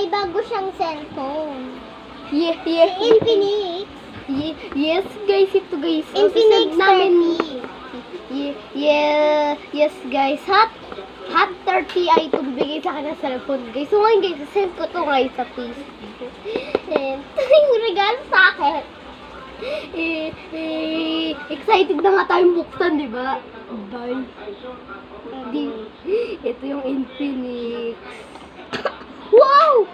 may bago siyang cellphone. Yeah. Infinix. Yes guys, ito guys. Infinix namin. 30. Yes guys. Hot 30 ay ito bibigay sa akin ng cellphone guys. So ngayon guys, send ko to guys sa Facebook. And ito yung regalo sa akin. Excited na nga tayong buksan, di ba? Bye. Ito yung Infinix. Wow!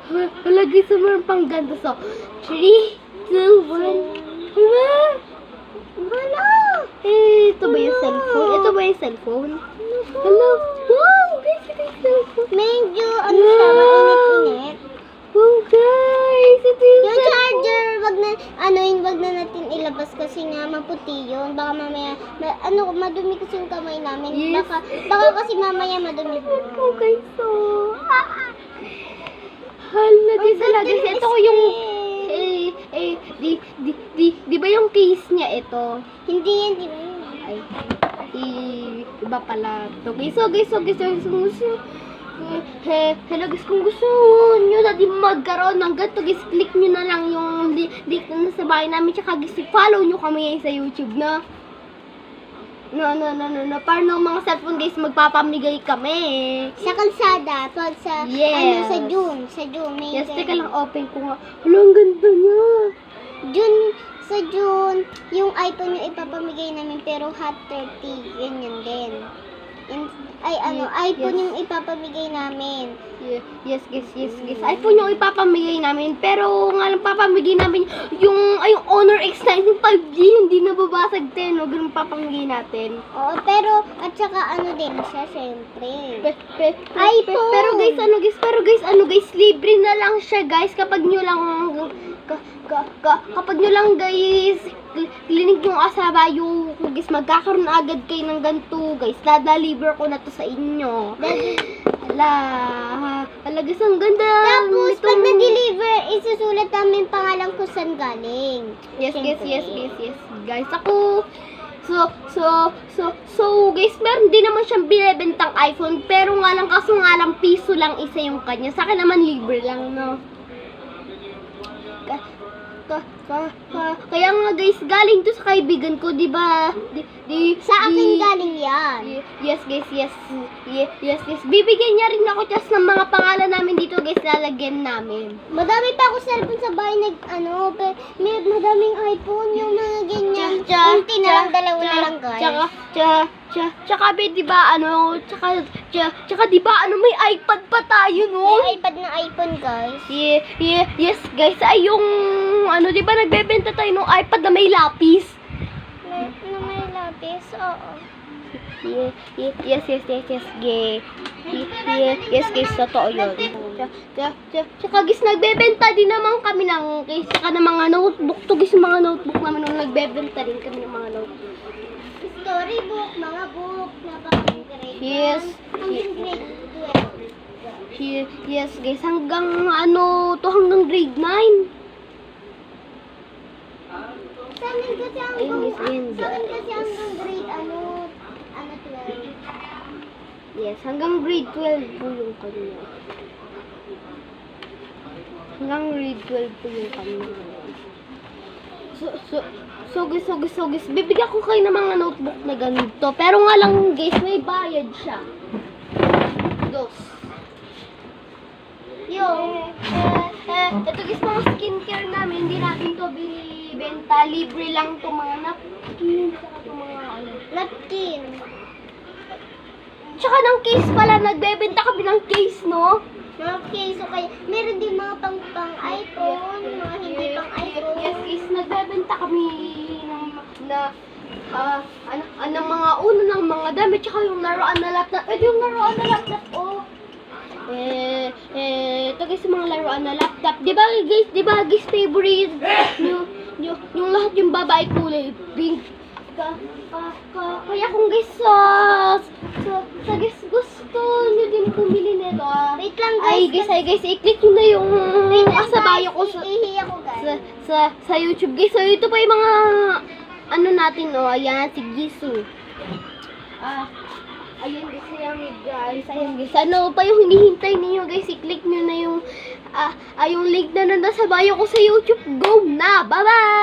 Wala guys, meron pang ganda. So, 3, 2, 1. Diba? Wala! Ito ba yung cellphone? Ito ba yung cellphone? Hello? Wow! Guys, ito yung cellphone. Medyo, siya, mainit-init. Wow guys! Ito Yung charger, wag na natin ilabas kasi nga maputi yun. Baka mamaya, madumi kasi yung kamay namin. Yes. Baka kasi mamaya madumi po. Okay, so... Hala, guys, guys, ito ko yung... Di ba yung case niya ito? Hindi yan, di ba yun? Ay, iba pala ito. So guys, hello guys, kung gusto nyo na di magkaroon ng ganito, guys, click nyo na lang yung link na sa bahay namin, tsaka guys, follow nyo kami sa YouTube na. No. Para ng mga cellphone guys, magpapamigay kami. Sa kalsada, pag sa, Yes. sa June. May Yes, teka lang, open ko nga. Hala, ang ganda niya. Sa June, yung iPhone yung ipapamigay namin, pero Hot 30, ganyan din. iPhone yung ipapamigay namin. Yes guys. iPhone yung ipapamigay namin, pero nga lang papamigay namin yung Honor X9 yung 5G, hindi nababasag 10, no? Ganun papamigay natin. Oo, pero, at saka din siya, syempre. iPhone! Pero guys, libre na lang siya guys, kapag nyo lang, kapag nyo lang guys, klinik yung asaba yung guys, magkakaroon agad kayo ng ganito guys, dadaliver ko na to sa inyo. Hala guys, ang ganda. Tapos, pag na-deliver, isusulat namin pangalan ko saan galing. Yes guys, ako so guys, meron din naman siyang binibentang iPhone, pero nga lang, kaso nga lang piso lang isa yung kanya, sa akin naman libre lang, no? Kaya nga guys, galing to sa kaibigan ko, di ba? Sa akin galing yan. Yes guys. Bibigyan niya rin ako just ng mga pangalan namin dito guys, lalagyan namin. Madami pa ako cellphone sa bahay may madaming iPhone yung mga ganyan. Unti na lang, dalawa na lang guys. Tsaka di ba tsaka di ba may iPad pa tayo, no? May iPad na iPhone guys. Yes guys, ay yung di ba nagbebenta tayo ng iPad na may lapis? May lapis, oo. Yes guys, totoo yun. Tsaka guys, nagbebenta din naman kami ng case, tsaka ng mga notebook to guys, mga notebook namin nung nagbebenta din kami ng mga notebook. Storybook, mga book na pang-grade. Yes. Hanggang grade 12. Yes guys, hanggang hanggang grade 9. Sa amin kasi hanggang grade 12. Yes, hanggang grade 12 po yung kanya. Hanggang grade 12 po yung kanya. So guys, bibigyan ko kayo ng mga notebook na ganito. Pero nga lang guys, may bayad siya. Dos. Ito guys, mga skincare namin, hindi natin to binibenta. Libre lang to mga napkin, saka to mga Napkin. Tsaka ng case pala, nagbebenta kami ng case, no? Okay, so kaya, meron din mga pang-iPhone, mga hindi pang-iPhone. Yes, guys, nagbebenta kami ng mga ng mga damit, tsaka yung laruan na laptop. Yung laruan na laptop, ito guys, yung mga laruan na laptop. Di ba guys, favorite? Yung lahat yung babae kulay pink. Kaya kung guys, guys, gusto nyo din bumili nito. Wait lang guys. Ay guys, i-click nyo na yung kasabayo ko Ihiya ko guys. sa YouTube guys. So ito pa yung mga natin, ayan, si Gisu. Ayan guys, ayan guys. Ano pa yung hinihintay niyo guys, i-click yung link na nasa bio ko sa YouTube. Go na! Bye-bye!